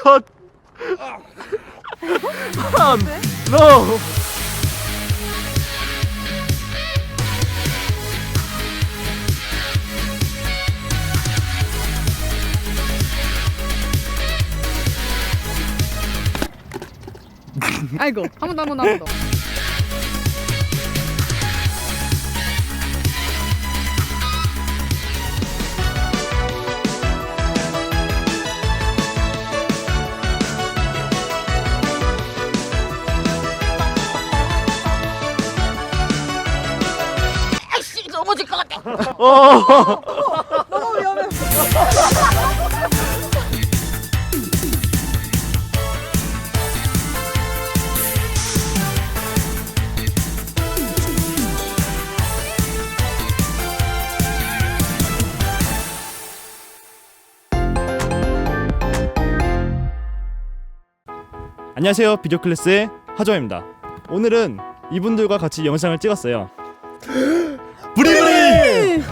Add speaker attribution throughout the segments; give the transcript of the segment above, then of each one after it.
Speaker 1: 컷. 노.
Speaker 2: 아이고 한 번 더.
Speaker 3: 아이씨 넘어질 것 같아.
Speaker 2: 너무 위험해.
Speaker 1: 안녕하세요, 비디오클래스의 하정입니다. 오늘은 이분들과 같이 영상을 찍었어요. 부리부리!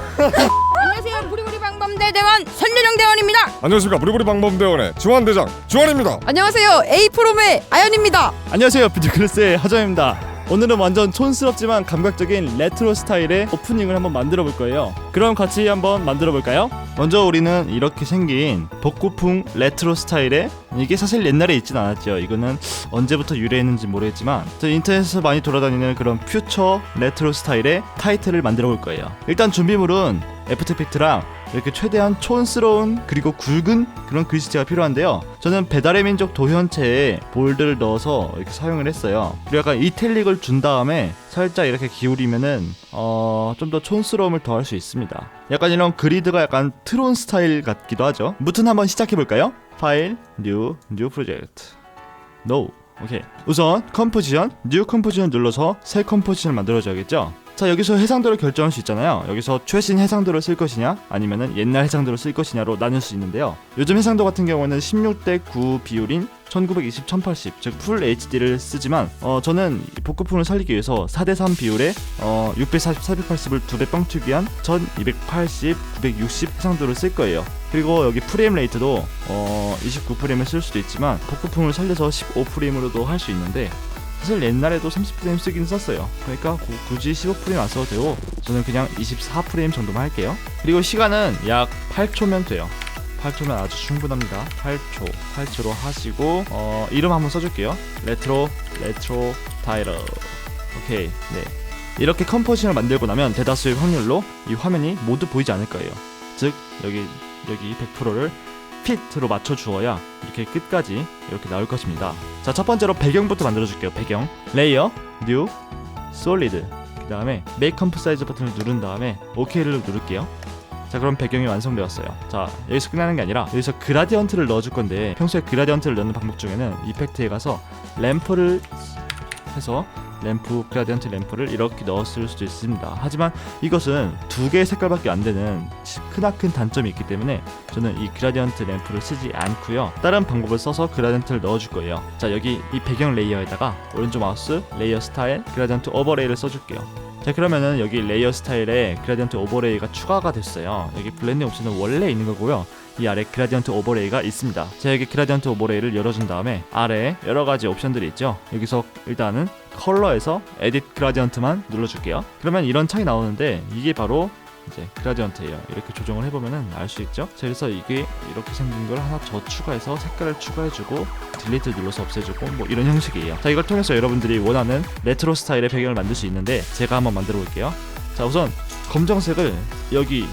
Speaker 3: 안녕하세요 부리부리 방범대 대원 선유령 대원입니다.
Speaker 4: 안녕하십니까 부리부리 방범대원의 주한대장 주한입니다.
Speaker 2: 안녕하세요 에이프롬의 아연입니다.
Speaker 1: 안녕하세요, 비디오클래스의 하정입니다. 오늘은 완전 촌스럽지만 감각적인 레트로 스타일의 오프닝을 한번 만들어 볼 거예요. 그럼 같이 한번 만들어 볼까요? 먼저 우리는 이렇게 생긴 복고풍 레트로 스타일의, 이게 사실 옛날에 있진 않았죠. 이거는 언제부터 유래했는지 모르겠지만 인터넷에서 많이 돌아다니는 그런 퓨처 레트로 스타일의 타이틀을 만들어 볼 거예요. 일단 준비물은 애프터 이펙트랑 이렇게 최대한 촌스러운 그리고 굵은 그런 글씨체가 필요한데요. 저는 배달의 민족 도현체에 볼드를 넣어서 이렇게 사용을 했어요. 그리고 약간 이탈릭을 준 다음에 살짝 이렇게 기울이면은 좀 더 촌스러움을 더할 수 있습니다. 약간 이런 그리드가 약간 트론 스타일 같기도 하죠. 무튼 한번 시작해 볼까요? 파일, 뉴 프로젝트, 노. 오케이. 우선 컴포지션, 뉴 컴포지션 눌러서 새 컴포지션을 만들어줘야겠죠. 자, 여기서 해상도를 결정할 수 있잖아요. 여기서 최신 해상도를 쓸 것이냐 아니면은 옛날 해상도를 쓸 것이냐로 나눌 수 있는데요. 요즘 해상도 같은 경우는 16:9 비율인 1920, 1080, 즉 풀 HD를 쓰지만 저는 복고풍을 살리기 위해서 4:3 비율의 640, 480을 2배 뻥튀기 한 1280, 960 해상도를 쓸 거예요. 그리고 여기 프레임 레이트도 29프레임을 쓸 수도 있지만 복고풍을 살려서 15프레임으로도 할 수 있는데 사실 옛날에도 30프레임 쓰긴 썼어요. 그러니까 굳이 15프레임 안 써도 되고 저는 그냥 24프레임 정도만 할게요. 그리고 시간은 약 8초면 돼요. 8초면 아주 충분합니다. 8초로 하시고 이름 한번 써줄게요. 레트로 타이러. 오케이. 네, 이렇게 컴포지션을 만들고 나면 대다수의 확률로 이 화면이 모두 보이지 않을 거예요. 즉 여기 100%를 핏으로 맞춰 주어야 이렇게 끝까지 이렇게 나올 것입니다. 자, 첫 번째로 배경부터 만들어 줄게요. 배경, 레이어, 뉴, 솔리드. 그 다음에 메이크 컴프 사이즈 버튼을 누른 다음에 OK를 누를게요. 자, 그럼 배경이 완성되었어요. 자, 여기서 끝나는 게 아니라 여기서 그라디언트를 넣어줄 건데, 평소에 그라디언트를 넣는 방법 중에는 이펙트에 가서 램프를 해서 그라디언트 램프를 이렇게 넣었을 수도 있습니다. 하지만 이것은 두 개의 색깔밖에 안 되는 크나큰 단점이 있기 때문에 저는 이 그라디언트 램프를 쓰지 않고요, 다른 방법을 써서 그라디언트를 넣어줄 거예요. 자, 여기 이 배경 레이어에다가 오른쪽 마우스 레이어 스타일 그라디언트 오버레이를 써줄게요. 자, 그러면은 여기 레이어 스타일에 그라디언트 오버레이가 추가가 됐어요. 여기 블렌딩 옵션은 원래 있는 거고요, 이 아래 그라디언트 오버레이가 있습니다. 자, 여기 그라디언트 오버레이를 열어준 다음에 아래에 여러가지 옵션들이 있죠. 여기서 일단은 컬러에서 에딧 그라디언트만 눌러줄게요. 그러면 이런 창이 나오는데 이게 바로 이제 그라디언트예요. 이렇게 조정을 해보면은 알 수 있죠. 자, 그래서 이게 이렇게 생긴 걸 하나 더 추가해서 색깔을 추가해주고 딜리트 눌러서 없애주고 뭐 이런 형식이에요. 자, 이걸 통해서 여러분들이 원하는 레트로 스타일의 배경을 만들 수 있는데 제가 한번 만들어 볼게요. 자, 우선 검정색을 여기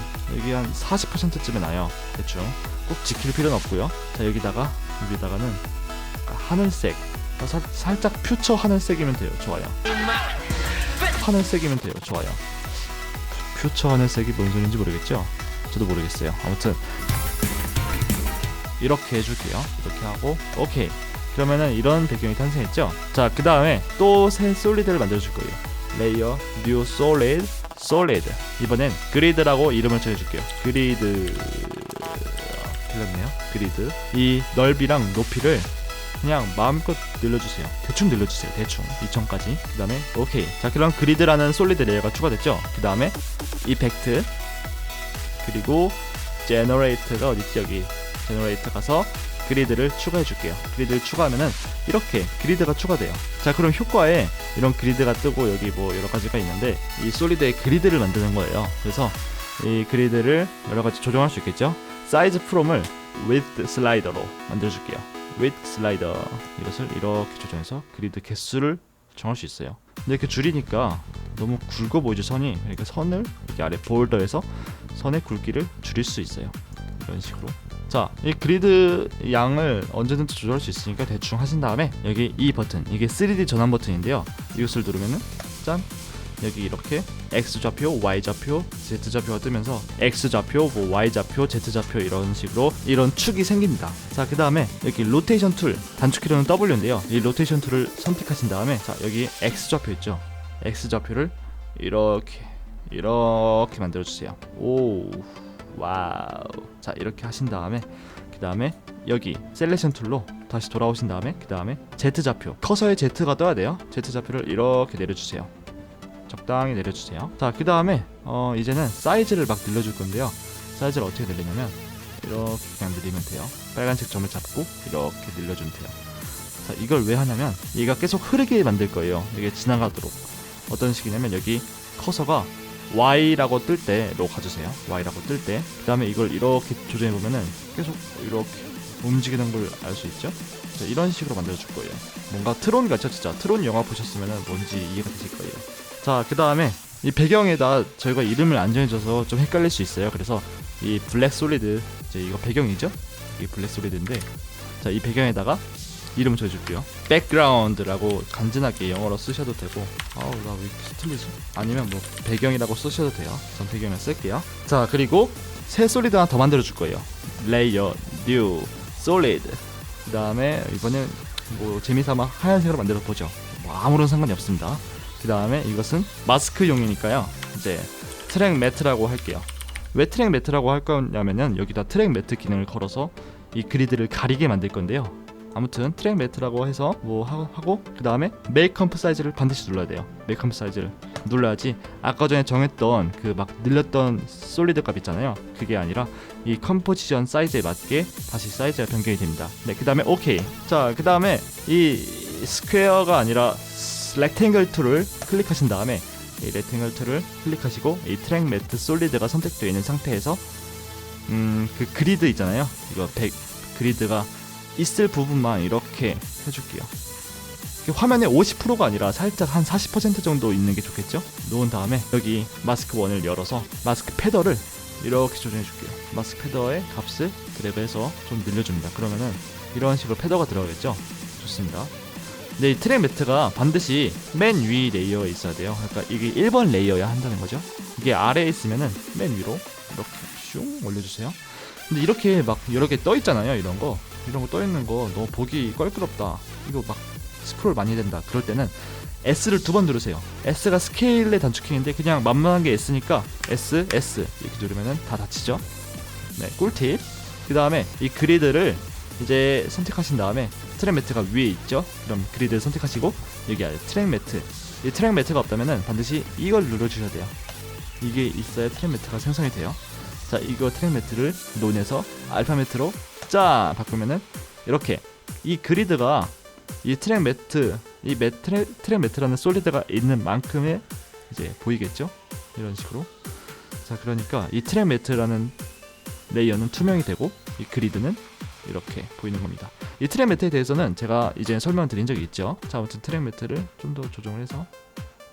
Speaker 1: 한 40%쯤에 나요. 대충 꼭 지킬 필요는 없고요. 자, 여기다가는 하늘색, 살짝 퓨처 하늘색이면 돼요. 좋아요. 하늘색이면 돼요. 좋아요. 퓨처 하늘색이 뭔 소리인지 모르겠죠? 저도 모르겠어요. 아무튼 이렇게 해줄게요. 이렇게 하고 오케이. 그러면은 이런 배경이 탄생했죠? 자, 그 다음에 또 새 솔리드를 만들어줄 거예요. 레이어, 뉴 솔리드. 이번엔 그리드라고 이름을 정해줄게요. 그리드. 틀렸네요. 그리드. 이 넓이랑 높이를 그냥 마음껏 늘려주세요. 대충 늘려주세요. 대충 2000까지. 그 다음에 오케이. 자, 그럼 그리드라는 솔리드 레이어가 추가됐죠. 그 다음에 이펙트, 그리고 제너레이터가 어딨지? 여기 제너레이터 가서 그리드를 추가해 줄게요. 그리드를 추가하면은 이렇게 그리드가 추가돼요. 자, 그럼 효과에 이런 그리드가 뜨고 여기 뭐 여러 가지가 있는데 이 솔리드의 그리드를 만드는 거예요. 그래서 이 그리드를 여러 가지 조정할 수 있겠죠. 사이즈 프롬을 width 슬라이더로 만들어 줄게요. width 슬라이더, 이것을 이렇게 조정해서 그리드 개수를 정할 수 있어요. 근데 이렇게 줄이니까 너무 굵어 보이죠, 선이. 그러니까 선을 이렇게 아래 볼더에서 선의 굵기를 줄일 수 있어요. 이런 식으로. 자, 이 그리드 양을 언제든지 조절할 수 있으니까 대충 하신 다음에 여기 이 버튼, 이게 3D 전환 버튼인데요. 이것을 누르면은 짠, 여기 이렇게 X 좌표, Y 좌표, Z 좌표가 뜨면서 X 좌표, 뭐 Y 좌표, Z 좌표 이런 식으로 이런 축이 생깁니다. 자, 그 다음에 여기 로테이션 툴, 단축키로는 W인데요. 이 로테이션 툴을 선택하신 다음에 자, 여기 X 좌표 있죠. X 좌표를 이렇게 만들어 주세요. 오, 와우. 자, 이렇게 하신 다음에 그 다음에 여기 셀렉션 툴로 다시 돌아오신 다음에 그 다음에 Z 좌표, 커서에 Z가 떠야 돼요. Z 좌표를 이렇게 내려주세요. 적당히 내려주세요. 자, 그 다음에 이제는 사이즈를 막 늘려줄 건데요. 사이즈를 어떻게 늘리냐면 이렇게 그냥 늘리면 돼요. 빨간색 점을 잡고 이렇게 늘려주면 돼요. 자, 이걸 왜 하냐면 얘가 계속 흐르게 만들 거예요. 이게 지나가도록. 어떤 식이냐면 여기 커서가 Y라고 뜰 때로 가주세요. Y라고 뜰 때. 그 다음에 이걸 이렇게 조정해 보면은 계속 이렇게 움직이는 걸 알 수 있죠. 자, 이런 식으로 만들어 줄 거예요. 뭔가 트론 같죠, 진짜. 트론 영화 보셨으면은 뭔지 이해가 되실 거예요. 자, 그 다음에 이 배경에다 저희가 이름을 안 정해줘서 좀 헷갈릴 수 있어요. 그래서 이 블랙 솔리드, 이제 이거 배경이죠? 이게 블랙 솔리드인데, 자, 이 배경에다가 이름을 정해줄게요. 백그라운드라고 간지나게 영어로 쓰셔도 되고, 아우, 나 왜 이렇게 틀리지? 아니면 뭐 배경이라고 쓰셔도 돼요. 전 배경을 쓸게요. 자, 그리고 새 솔리드 하나 더 만들어줄 거예요. 레이어, 뉴, 솔리드. 그 다음에 이번엔 뭐 재미삼아 하얀색으로 만들어 보죠. 뭐 아무런 상관이 없습니다. 그 다음에 이것은 마스크용이니까요. 이제 트랙 매트라고 할게요. 왜 트랙 매트라고 할 거냐면은 여기다 트랙 매트 기능을 걸어서 이 그리드를 가리게 만들 건데요. 아무튼 트랙 매트라고 해서 뭐 하고 그 다음에 메이크 컴프 사이즈를 반드시 눌러야 돼요. 메이크 컴프 사이즈를 눌러야지 아까 전에 정했던 그 막 늘렸던 솔리드 값 있잖아요. 그게 아니라 이 컴포지션 사이즈에 맞게 다시 사이즈가 변경이 됩니다. 네, 그 다음에 오케이. 자, 그 다음에 이 스퀘어가 아니라 렉탱글 툴을 클릭하신 다음에 이 렉탱글 툴을 클릭하시고 이 트랙 매트 솔리드가 선택되어 있는 상태에서 그 그리드 있잖아요. 이거 그리드가 있을 부분만 이렇게 해줄게요. 화면에 50%가 아니라 살짝 한 40% 정도 있는 게 좋겠죠? 놓은 다음에 여기 마스크 1을 열어서 마스크 패더를 이렇게 조정해 줄게요. 마스크 패더의 값을 드래그해서 좀 늘려줍니다. 그러면은 이런 식으로 패더가 들어가겠죠? 좋습니다. 근데 이 트랙 매트가 반드시 맨 위 레이어에 있어야 돼요. 그러니까 이게 1번 레이어야 한다는 거죠. 이게 아래에 있으면은 맨 위로 이렇게 슝 올려주세요. 근데 이렇게 막 여러 개 떠 있잖아요. 이런 거 떠 있는 거 너무 보기 껄끄럽다. 이거 막 스크롤 많이 된다. 그럴 때는 S를 2번 누르세요. S가 스케일의 단축키인데 그냥 만만한 게 S니까 S 이렇게 누르면은 다 닫히죠. 네, 꿀팁. 그 다음에 이 그리드를 이제 선택하신 다음에 트랙 매트가 위에 있죠. 그럼 그리드를 선택하시고 여기 아래 트랙 매트. 이 트랙 매트가 없다면은 반드시 이걸 눌러주셔야 돼요. 이게 있어야 트랙 매트가 생성이 돼요. 자, 이거 트랙 매트를 논에서 알파 매트로 짜 바꾸면은 이렇게 이 그리드가 이 트랙 매트, 트랙 매트라는 솔리드가 있는 만큼의 이제 보이겠죠? 이런 식으로. 자, 그러니까 이 트랙 매트라는 레이어는 투명이 되고 이 그리드는 이렇게 보이는 겁니다. 이 트랙 매트에 대해서는 제가 이제 설명드린 적이 있죠. 자, 아무튼 트랙 매트를 좀 더 조정을 해서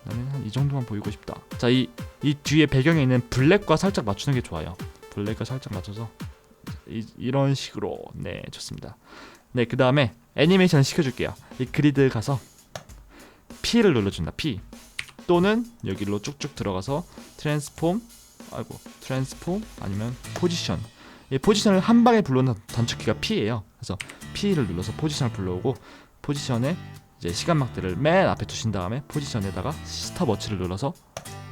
Speaker 1: 나는 한 이 정도만 보이고 싶다. 자, 이 뒤에 배경에 있는 블랙과 살짝 맞추는 게 좋아요. 블랙과 살짝 맞춰서 이런 식으로. 네, 좋습니다. 네, 그 다음에 애니메이션 시켜줄게요. 이 그리드 가서 P를 눌러준다. P 또는 여기로 쭉쭉 들어가서 트랜스폼 아니면 포지션. 이 포지션을 한 방에 불러오는 단축키가 P예요. 그래서 P를 눌러서 포지션을 불러오고 포지션에 이제 시간막대를 맨 앞에 두신 다음에 포지션에다가 스탑워치를 눌러서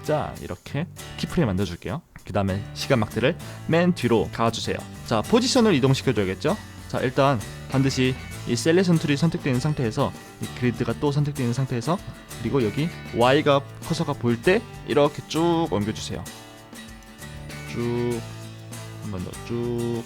Speaker 1: 자, 이렇게 키프레임 만들어줄게요. 그 다음에 시간막대를 맨 뒤로 가주세요. 자, 포지션을 이동시켜줘야겠죠. 자, 일단 반드시 이 셀렉션 툴이 선택되어 있는 상태에서 이 그리드가 또 선택되어 있는 상태에서 그리고 여기 Y가 커서가 보일 때 이렇게 쭉 옮겨주세요. 쭉 한 번 더 쭉.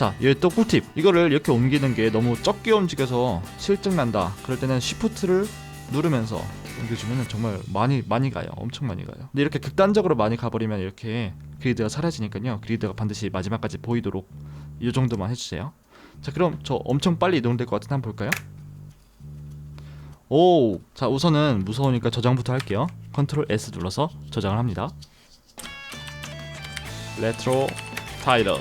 Speaker 1: 자, 여기 또 꿀팁. 이거를 이렇게 옮기는 게 너무 적게 움직여서 실증 난다. 그럴 때는 Shift를 누르면서 옮겨주면 정말 많이 가요. 엄청 많이 가요. 근데 이렇게 극단적으로 많이 가버리면 이렇게 그리드가 사라지니까요. 그리드가 반드시 마지막까지 보이도록 이 정도만 해주세요. 자, 그럼 저 엄청 빨리 이동될 것 같은데 한번 볼까요? 오, 자, 우선은 무서우니까 저장부터 할게요. 컨트롤 S 눌러서 저장을 합니다. 레트로 타이틀.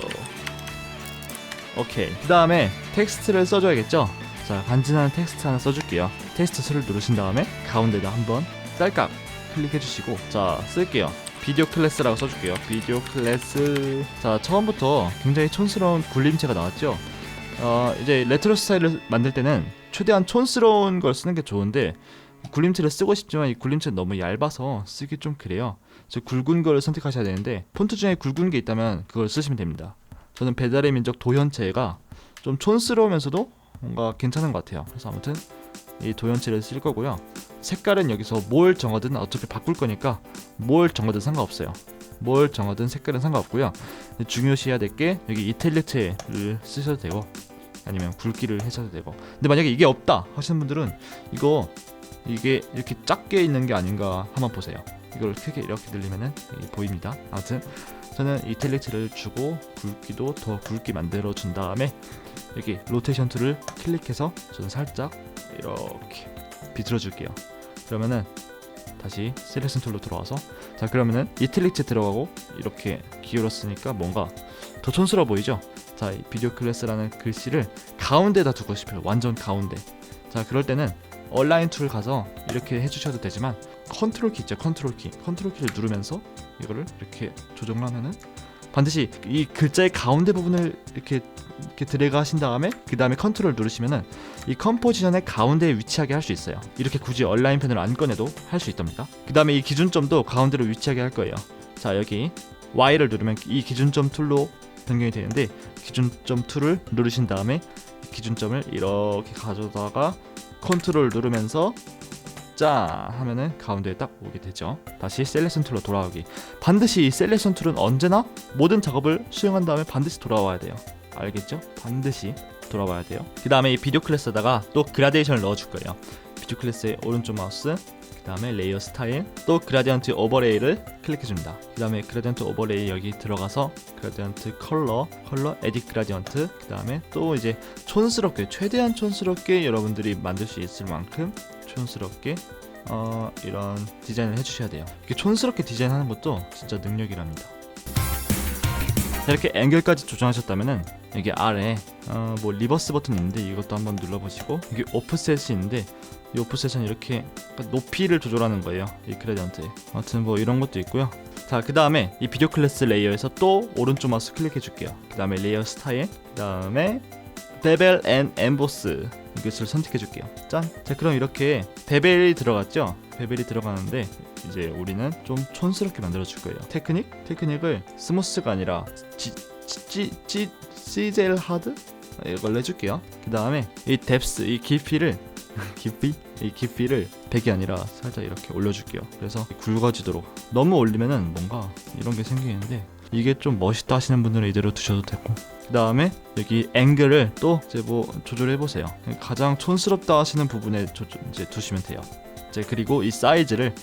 Speaker 1: 오케이. 그 다음에 텍스트를 써줘야겠죠? 자, 간지나는 텍스트 하나 써줄게요. 텍스트 수를 누르신 다음에 가운데다 한번 쌀깍 클릭해주시고, 자, 쓸게요. 비디오 클래스라고 써줄게요. 비디오 클래스. 자, 처음부터 굉장히 촌스러운 굴림체가 나왔죠? 이제 레트로 스타일을 만들 때는 최대한 촌스러운 걸 쓰는 게 좋은데, 굴림체를 쓰고 싶지만 이 굴림체는 너무 얇아서 쓰기 좀 그래요. 그래서 굵은 걸 선택하셔야 되는데, 폰트 중에 굵은 게 있다면 그걸 쓰시면 됩니다. 저는 배달의 민족 도현체가 좀 촌스러우면서도 뭔가 괜찮은 것 같아요. 그래서 아무튼 이 도현체를 쓸 거고요. 색깔은 여기서 뭘 정하든 어차피 바꿀 거니까 뭘 정하든 상관없어요. 뭘 정하든 색깔은 상관없고요. 중요시해야 될 게 여기 이탈리트를 쓰셔도 되고 아니면 굵기를 하셔도 되고. 근데 만약에 이게 없다 하시는 분들은 이게 이렇게 작게 있는 게 아닌가 한번 보세요. 이걸 크게 이렇게 늘리면은 보입니다. 아무튼 저는 이탈리트를 주고 굵기도 더 굵게 만들어 준 다음에 여기 로테이션 툴을 클릭해서 저는 살짝 이렇게 비틀어 줄게요. 그러면은 다시 셀렉션 툴로 들어와서, 자, 그러면은 이탈리트 들어가고 이렇게 기울었으니까 뭔가 더 촌스러워 보이죠? 자, 이 비디오 클래스라는 글씨를 가운데다 두고 싶어요. 완전 가운데. 자, 그럴 때는 얼라인 툴 가서 이렇게 해주셔도 되지만 컨트롤 키 있죠? 컨트롤 키를 누르면서 이거를 이렇게 조정을 하면은 반드시 이 글자의 가운데 부분을 이렇게 드래그 하신 다음에 그 다음에 컨트롤 누르시면은 이 컴포지션의 가운데에 위치하게 할 수 있어요. 이렇게 굳이 얼라인 펜을 안 꺼내도 할 수 있답니다. 그 다음에 이 기준점도 가운데로 위치하게 할 거예요. 자, 여기 Y를 누르면 이 기준점 툴로 변경이 되는데, 기준점 툴을 누르신 다음에 기준점을 이렇게 가져다가 컨트롤 누르면서 짠 하면은 가운데에 딱 오게 되죠. 다시 셀렉션 툴로 돌아오기. 반드시 이 셀렉션 툴은 언제나 모든 작업을 수행한 다음에 반드시 돌아와야 돼요. 알겠죠? 반드시 돌아와야 돼요. 그 다음에 이 비디오 클래스에다가 또 그라데이션을 넣어줄 거예요. 비디오 클래스의 오른쪽 마우스, 그 다음에 레이어 스타일, 또 그라디언트 오버레이를 클릭해줍니다. 그 다음에 그라디언트 오버레이 여기 들어가서 그라디언트 컬러 에딧 그라디언트, 그 다음에 또 이제 촌스럽게, 최대한 촌스럽게 여러분들이 만들 수 있을 만큼 촌스럽게 이런 디자인을 해주셔야 돼요. 이렇게 촌스럽게 디자인하는 것도 진짜 능력이랍니다. 자, 이렇게 앵글까지 조정하셨다면은 여기 아래 뭐 리버스 버튼 있는데 이것도 한번 눌러보시고, 여기 오프셋이 있는데 이 오프셋은 이렇게 높이를 조절하는 거예요, 이 그래디언트에. 아무튼 뭐 이런 것도 있고요. 자, 그 다음에 이 비디오 클래스 레이어에서 또 오른쪽 마우스 클릭해 줄게요. 그 다음에 레이어 스타일, 그 다음에 베벨 앤 엠보스 이것을 선택해 줄게요. 짠. 자, 그럼 이렇게 베벨이 들어갔죠? 베벨이 들어가는데 이제 우리는 좀 촌스럽게 만들어 줄 거예요. 테크닉을 스무스가 아니라 시젤 하드 이걸 해줄게요. 그 다음에 이 뎁스, 이 깊이를 100이 아니라 살짝 이렇게 올려줄게요. 그래서 굵어지도록. 너무 올리면은 뭔가 이런 게 생기는데 이게 좀 멋있다 하시는 분들은 이대로 두셔도 되고, 그 다음에 여기 앵글을 또 이제 뭐 조절해 보세요. 가장 촌스럽다 하시는 부분에 이제 두시면 돼요. 이제 그리고 이 사이즈를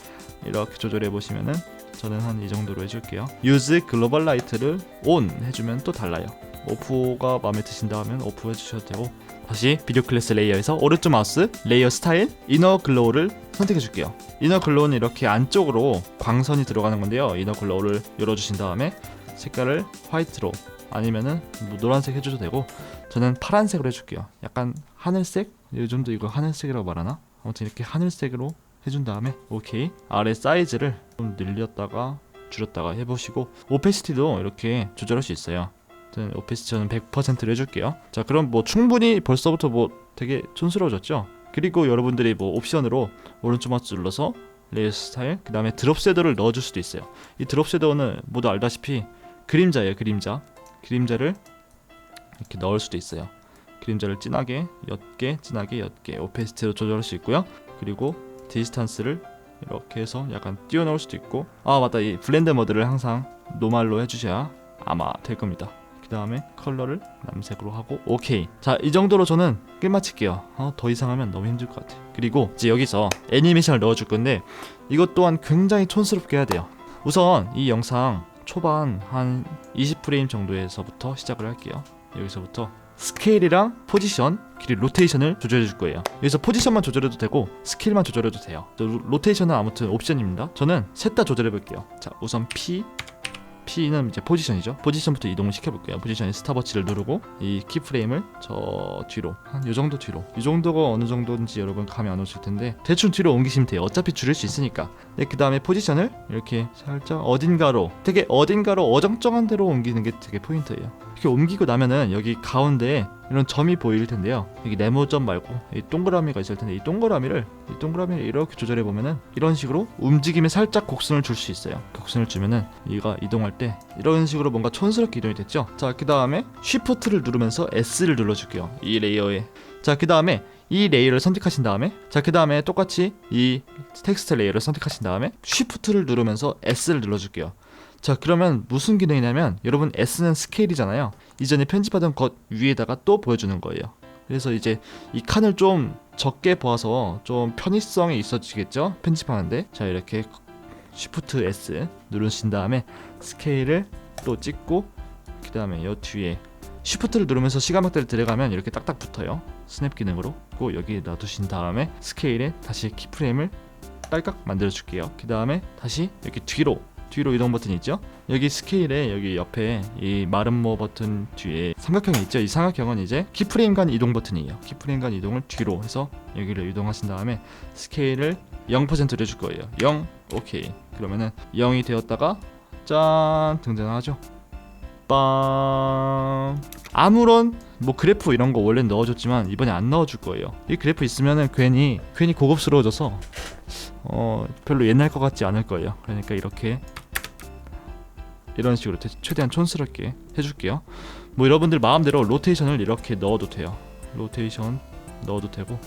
Speaker 1: 이렇게 조절해 보시면은 저는 한 이 정도로 해줄게요. Use Global Light를 ON 해주면 또 달라요. 오프가 마음에 드신다 하면 오프 해주셔도 되고, 다시 비디오 클래스 레이어에서 오른쪽 마우스 레이어 스타일 이너 글로우를 선택해 줄게요. 이너 글로우는 이렇게 안쪽으로 광선이 들어가는 건데요. 이너 글로우를 열어주신 다음에 색깔을 화이트로 아니면은 뭐 노란색 해줘도 되고, 저는 파란색으로 해줄게요. 약간 하늘색? 요즘도 이거 하늘색이라고 말하나? 아무튼 이렇게 하늘색으로 해준 다음에 오케이. 아래 사이즈를 좀 늘렸다가 줄였다가 해보시고, 오페시티도 이렇게 조절할 수 있어요. 오페시티 저는 100%로 해줄게요. 자, 그럼 뭐 충분히 벌써부터 뭐 되게 촌스러워졌죠? 그리고 여러분들이 뭐 옵션으로 오른쪽 마우스 눌러서 레이어 스타일, 그 다음에 드롭 섀도우를 넣어줄 수도 있어요. 이 드롭 섀도우는 모두 알다시피 그림자예요. 그림자를 이렇게 넣을 수도 있어요. 그림자를 진하게, 옅게, 오페시티로 조절할 수 있고요. 그리고 디스턴스를 이렇게 해서 약간 띄워넣을 수도 있고, 아 맞다, 이 블렌드 모드를 항상 노멀로 해주셔야 아마 될 겁니다. 그 다음에 컬러를 남색으로 하고 오케이. 자, 이 정도로 저는 끝마칠게요. 더 이상 하면 너무 힘들 것 같아. 그리고 이제 여기서 애니메이션을 넣어줄 건데 이것 또한 굉장히 촌스럽게 해야 돼요. 우선 이 영상 초반 한 20프레임 정도에서부터 시작을 할게요. 여기서부터 스케일이랑 포지션 그리고 로테이션을 조절해 줄 거예요. 여기서 포지션만 조절해도 되고 스케일만 조절해도 돼요. 로테이션은 아무튼 옵션입니다. 저는 셋 다 조절해 볼게요. 자, 우선 P는 이제 포지션이죠. 포지션부터 이동을 시켜볼게요. 포지션에 스탑워치를 누르고 이 키프레임을 저 뒤로 한 요정도 뒤로, 이 정도가 어느 정도인지 여러분 감이 안 오실 텐데 대충 뒤로 옮기시면 돼요. 어차피 줄일 수 있으니까. 네, 그 다음에 포지션을 이렇게 살짝 어딘가로, 되게 어딘가로 어정쩡한 데로 옮기는 게 되게 포인트예요. 이렇게 옮기고 나면은 여기 가운데에 이런 점이 보일 텐데요. 여기 네모점 말고 이 동그라미가 있을 텐데 이 동그라미를 이렇게 조절해 보면은 이런 식으로 움직임에 살짝 곡선을 줄 수 있어요. 곡선을 주면은 얘가 이동할 때 이런 식으로 뭔가 촌스럽게 이동이 됐죠. 자, 그 다음에 Shift를 누르면서 S를 눌러줄게요. 이 레이어에. 자, 그 다음에 이 레이어를 선택하신 다음에, 자, 그 다음에 똑같이 이 텍스트 레이어를 선택하신 다음에 Shift를 누르면서 S를 눌러줄게요. 자, 그러면 무슨 기능이냐면 여러분 S는 스케일이잖아요. 이전에 편집하던 것 위에다가 또 보여주는 거예요. 그래서 이제 이 칸을 좀 적게 보아서 좀 편의성이 있어지겠죠, 편집하는데. 자, 이렇게 Shift S 누르신 다음에 스케일을 또 찍고, 그 다음에 이 뒤에 Shift를 누르면서 시간막대를 들어가면 이렇게 딱딱 붙어요. 스냅 기능으로. 그리고 여기 놔두신 다음에 스케일에 다시 키프레임을 딸깍 만들어 줄게요. 그 다음에 다시 이렇게 뒤로 이동 버튼이 있죠. 여기 스케일에 여기 옆에 이 마름모 버튼 뒤에 삼각형이 있죠. 이 삼각형은 이제 키프레임 간 이동 버튼이에요. 키프레임 간 이동을 뒤로 해서 여기를 이동하신 다음에 스케일을 0%로 해줄 거예요. 0, 오케이. 그러면은 0이 되었다가 짠 등장하죠. 빵. 아무런 뭐 그래프 이런 거 원래 넣어줬지만 이번에 안 넣어줄 거예요. 이 그래프 있으면은 괜히 고급스러워져서 별로 옛날 것 같지 않을 거예요. 그러니까 이런 식으로 최대한 촌스럽게 해줄게요. 뭐 여러분들 마음대로 로테이션을 이렇게 넣어도 돼요. 로테이션 넣어도 되고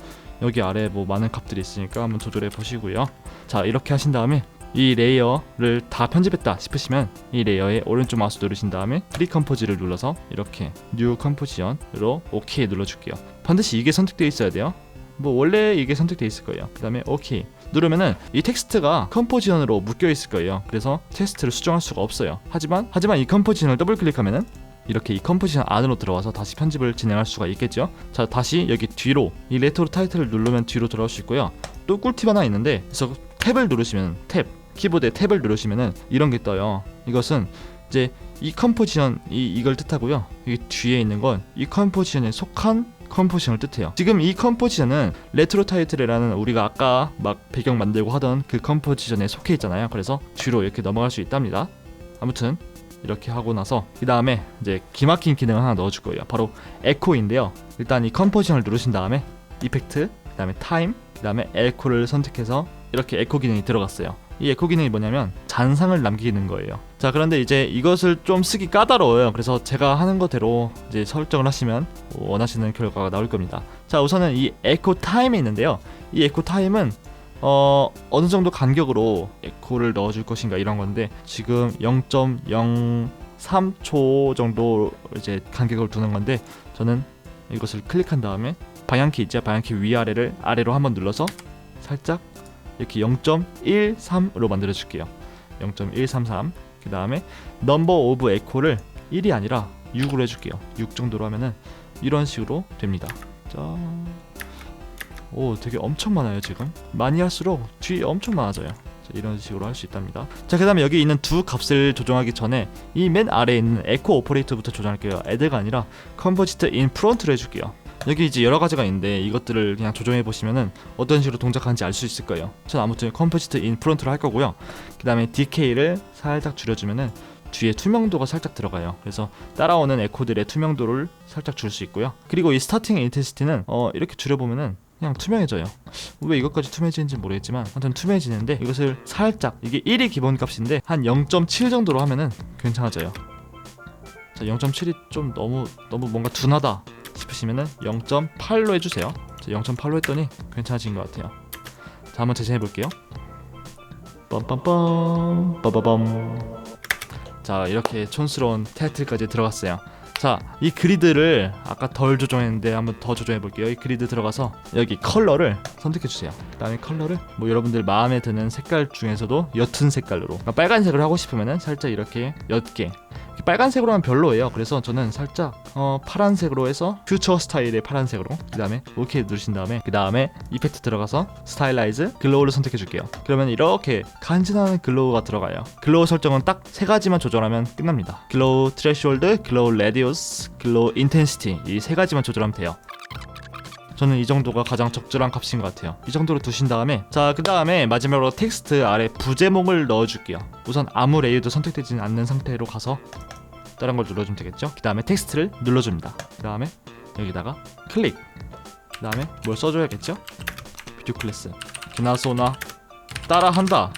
Speaker 1: 여기 아래 뭐 많은 값들이 있으니까 한번 조절해 보시고요. 자, 이렇게 하신 다음에 이 레이어를 다 편집했다 싶으시면 이 레이어에 오른쪽 마우스 누르신 다음에 프리컴포즈를 눌러서 이렇게 뉴 컴포지션으로 오케이 눌러줄게요. 반드시 이게 선택되어 있어야 돼요. 뭐 원래 이게 선택되어 있을 거예요. 그 다음에 오케이 누르면은 이 텍스트가 컴포지션으로 묶여 있을 거예요. 그래서 텍스트를 수정할 수가 없어요. 하지만 이 컴포지션을 더블 클릭하면은 이렇게 이 컴포지션 안으로 들어와서 다시 편집을 진행할 수가 있겠죠. 자, 다시 여기 뒤로 이 레트로 타이틀을 누르면 뒤로 돌아올 수 있고요. 또 꿀팁 하나 있는데, 그래서 탭을 누르시면 키보드에 탭을 누르시면은 이런 게 떠요. 이것은 이제 이 컴포지션 이걸 뜻하고요. 여기 뒤에 있는 건 이 컴포지션에 속한 컴포지션을 뜻해요. 지금 이 컴포지션은 레트로 타이틀이라는 우리가 아까 막 배경 만들고 하던 그 컴포지션에 속해 있잖아요. 그래서 뒤로 이렇게 넘어갈 수 있답니다. 아무튼 이렇게 하고 나서 그 다음에 이제 기막힌 기능을 하나 넣어줄 거예요. 바로 에코인데요. 일단 이 컴포지션을 누르신 다음에 이펙트, 그 다음에 타임, 그 다음에 에코를 선택해서 이렇게 에코 기능이 들어갔어요. 이 에코 기능이 뭐냐면 잔상을 남기는 거예요. 자, 그런데 이제 이것을 좀 쓰기 까다로워요. 그래서 제가 하는 거대로 이제 설정을 하시면 원하시는 결과가 나올 겁니다. 자, 우선은 이 에코 타임이 있는데요. 이 에코 타임은 어느 정도 간격으로 에코를 넣어줄 것인가 이런 건데, 지금 0.03초 정도 이제 간격을 두는 건데, 저는 이것을 클릭한 다음에 방향키 있죠? 방향키 위아래를 아래로 한번 눌러서 살짝 이렇게 0.13으로 만들어 줄게요. 0.133. 그 다음에 넘버 오브 에코를 1이 아니라 6으로 해줄게요. 6 정도로 하면은 이런 식으로 됩니다. 짠. 오, 되게 엄청 많아요. 지금 많이 할수록 뒤에 엄청 많아져요. 자, 이런 식으로 할 수 있답니다. 자, 그 다음에 여기 있는 두 값을 조정하기 전에 이 맨 아래에 있는 에코 오퍼레이터부터 조정할게요. 애드가 아니라 컨버지트 인 프론트로 해줄게요. 여기 이제 여러 가지가 있는데 이것들을 그냥 조정해 보시면은 어떤 식으로 동작하는지 알 수 있을 거예요. 전 아무튼 컴포지트 인 프론트로 할 거고요. 그 다음에 디케이를 살짝 줄여주면은 뒤에 투명도가 살짝 들어가요. 그래서 따라오는 에코들의 투명도를 살짝 줄 수 있고요. 그리고 이 스타팅 인텐시티는 이렇게 줄여보면은 그냥 투명해져요. 왜 이것까지 투명해지는지 모르겠지만 아무튼 투명해지는데, 이것을 살짝, 이게 1이 기본값인데 한 0.7 정도로 하면은 괜찮아져요. 자, 0.7이 좀 너무 뭔가 둔하다 싶으시면은 0.8로 해주세요. 자, 0.8로 했더니 괜찮아진 것 같아요. 자, 한번 재생해 볼게요. 빰빰빰 빠바밤. 자, 이렇게 촌스러운 타이틀까지 들어갔어요. 자, 이 그리드를 아까 덜 조정했는데 한번 더 조정해 볼게요. 이 그리드 들어가서 여기 컬러를 선택해 주세요. 그다음에 컬러를 뭐 여러분들 마음에 드는 색깔 중에서도 옅은 색깔로, 그러니까 빨간색으로 하고 싶으면은 살짝 이렇게 옅게. 빨간색으로 하면 별로예요. 그래서 저는 살짝 파란색으로 해서 퓨처 스타일의 파란색으로, 그 다음에 오케이 누르신 다음에 그 다음에 이펙트 들어가서 스타일라이즈 글로우를 선택해 줄게요. 그러면 이렇게 간지나는 글로우가 들어가요. 글로우 설정은 딱 세 가지만 조절하면 끝납니다. 글로우 트레시홀드, 글로우 레디우스, 글로우 인텐시티, 이 세 가지만 조절하면 돼요. 저는 이 정도가 가장 적절한 값인 것 같아요. 이 정도로 두신 다음에, 자, 그 다음에 마지막으로 텍스트 아래 부제목을 넣어줄게요. 우선 아무 레이어도 선택되지 않는 상태로 가서 다른 걸 눌러주면 되겠죠. 그 다음에 텍스트를 눌러줍니다. 그 다음에 여기다가 클릭. 그 다음에 뭘 써줘야겠죠. 비디오 클래스 기나소나 따라한다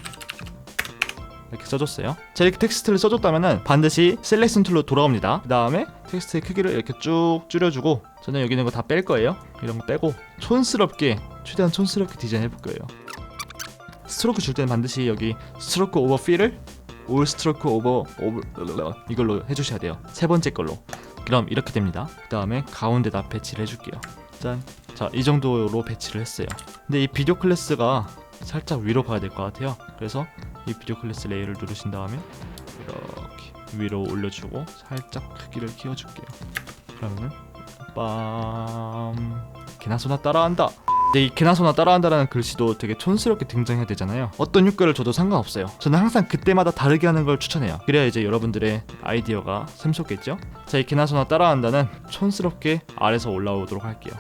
Speaker 1: 이렇게 써줬어요. 자, 이렇게 텍스트를 써줬다면은 반드시 셀렉션 툴로 돌아옵니다. 그 다음에 텍스트의 크기를 이렇게 쭉 줄여주고, 저는 여기 있는 거 다 뺄 거예요. 이런 거 빼고 촌스럽게, 최대한 촌스럽게 디자인 해볼 거예요. 스트로크 줄 때는 반드시 여기 스트로크 오버 필을 올 스트로크 오버 이걸로 해주셔야 돼요. 세 번째 걸로. 그럼 이렇게 됩니다. 그 다음에 가운데다 배치를 해줄게요. 짠. 자, 이 정도로 배치를 했어요. 근데 이 비디오 클래스가 살짝 위로 가야 될 것 같아요. 그래서 이 비디오 클래스 레이어를 누르신 다음에 이렇게 위로 올려주고 살짝 크기를 키워줄게요. 그러면은 빰, 개나소나 따라한다. 근데 이 개나소나 따라한다라는 글씨도 되게 촌스럽게 등장해야 되잖아요. 어떤 효과를 줘도 상관없어요. 저는 항상 그때마다 다르게 하는 걸 추천해요. 그래야 이제 여러분들의 아이디어가 샘솟겠죠. 자, 이 개나소나 따라한다는 촌스럽게 아래서 올라오도록 할게요.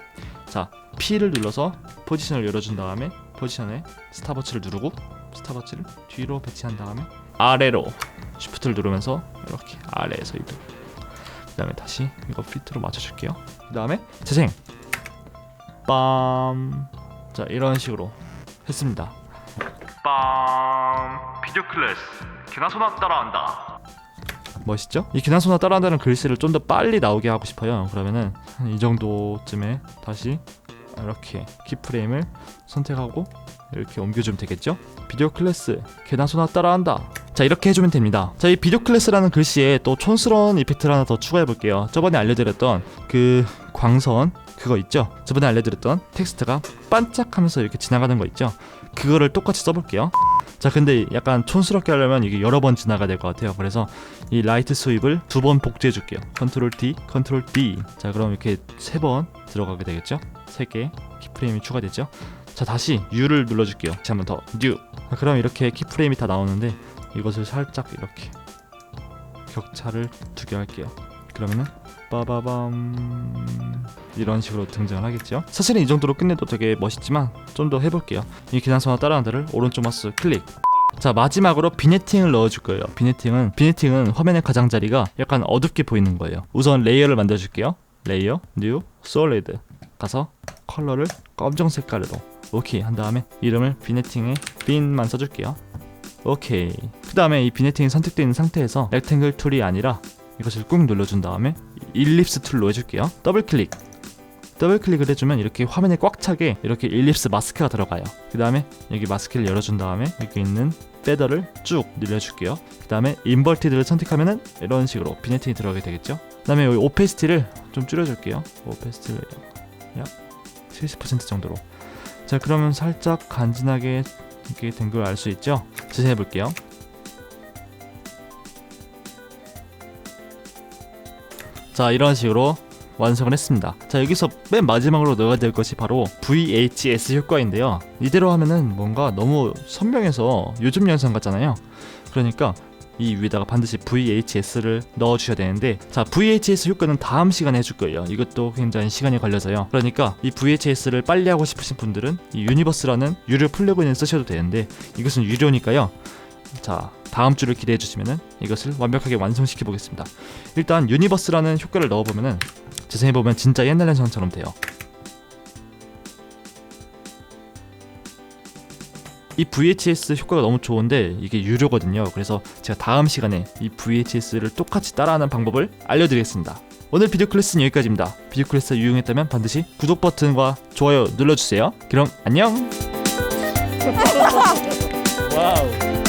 Speaker 1: 자, P를 눌러서 포지션을 열어준 다음에 포지션에 스탑워치를 누르고 스탑워치를 뒤로 배치한 다음에 아래로 쉬프트를 누르면서 이렇게 아래에서 이동. 그 다음에 다시 이거 피트로 맞춰줄게요. 그 다음에 재생 빰. 자, 이런 식으로 했습니다. 빰. 비디오 클래스 개나소나 따라한다. 멋있죠? 이 개나소나 따라한다는 글씨를 좀 더 빨리 나오게 하고 싶어요. 그러면은 이 정도쯤에 다시 이렇게 키프레임을 선택하고 이렇게 옮겨주면 되겠죠? 비디오 클래스 개나소나 따라한다. 자, 이렇게 해주면 됩니다. 자, 이 비디오 클래스라는 글씨에 또 촌스러운 이펙트를 하나 더 추가해 볼게요. 저번에 알려드렸던 그 광선 그거 있죠? 저번에 알려드렸던 텍스트가 반짝하면서 이렇게 지나가는 거 있죠? 그거를 똑같이 써볼게요. 자, 근데 약간 촌스럽게 하려면 이게 여러 번 지나가야 될 것 같아요. 그래서 이 라이트 스윕을 2번 복제해 줄게요. 컨트롤 D, 컨트롤 D. 자, 그럼 이렇게 3번 들어가게 되겠죠? 3개 키프레임이 추가됐죠? 자, 다시 U를 눌러줄게요. 다시 한번 더 U. 자, 그럼 이렇게 키프레임이 다 나오는데 이것을 살짝 이렇게 격차를 두게 할게요. 그러면은 빠바밤 이런 식으로 등장을 하겠죠. 사실은 이 정도로 끝내도 되게 멋있지만 좀 더 해볼게요. 이 기난소나 따라한다를 오른쪽 마우스 클릭. 자, 마지막으로 비네팅을 넣어줄 거예요. 비네팅은 화면의 가장자리가 약간 어둡게 보이는 거예요. 우선 레이어를 만들어줄게요. 레이어, 뉴, 솔리드 가서 컬러를 검정 색깔로 오케이 한 다음에 이름을 비네팅에 빈만 써줄게요. 오케이. 그 다음에 이 비네팅이 선택되어 있는 상태에서 렉탱글 툴이 아니라 이것을 꾹 눌러준 다음에 일립스 툴로 해줄게요. 더블클릭을 해주면 이렇게 화면에 꽉 차게 이렇게 일립스 마스크가 들어가요. 그 다음에 여기 마스크를 열어준 다음에 여기 있는 패더를 쭉 늘려줄게요. 그 다음에 인버티드를 선택하면은 이런 식으로 비네팅이 들어가게 되겠죠. 그 다음에 여기 오페시티를 좀 줄여줄게요. 오페시티를 약 70% 정도로. 자, 그러면 살짝 간지나게 이렇게 된 걸 알 수 있죠. 재생해 볼게요. 자, 이런 식으로 완성을 했습니다. 자, 여기서 맨 마지막으로 넣어야 될 것이 바로 VHS 효과인데요. 이대로 하면은 뭔가 너무 선명해서 요즘 영상 같잖아요. 그러니까 이 위에다가 반드시 VHS를 넣어주셔야 되는데, 자, VHS 효과는 다음 시간에 해줄 거예요. 이것도 굉장히 시간이 걸려서요. 그러니까 이 VHS를 빨리 하고 싶으신 분들은 이 유니버스라는 유료 플러그인을 쓰셔도 되는데 이것은 유료니까요. 자, 다음 주를 기대해 주시면은 이것을 완벽하게 완성시켜 보겠습니다. 일단 유니버스라는 효과를 넣어보면은 재생해 보면 진짜 옛날 영상처럼 돼요. 이 VHS 효과가 너무 좋은데 이게 유료거든요. 그래서 제가 다음 시간에 이 VHS를 똑같이 따라하는 방법을 알려드리겠습니다. 오늘 비디오 클래스는 여기까지입니다. 비디오 클래스 유용했다면 반드시 구독 버튼과 좋아요 눌러주세요. 그럼 안녕. 와우.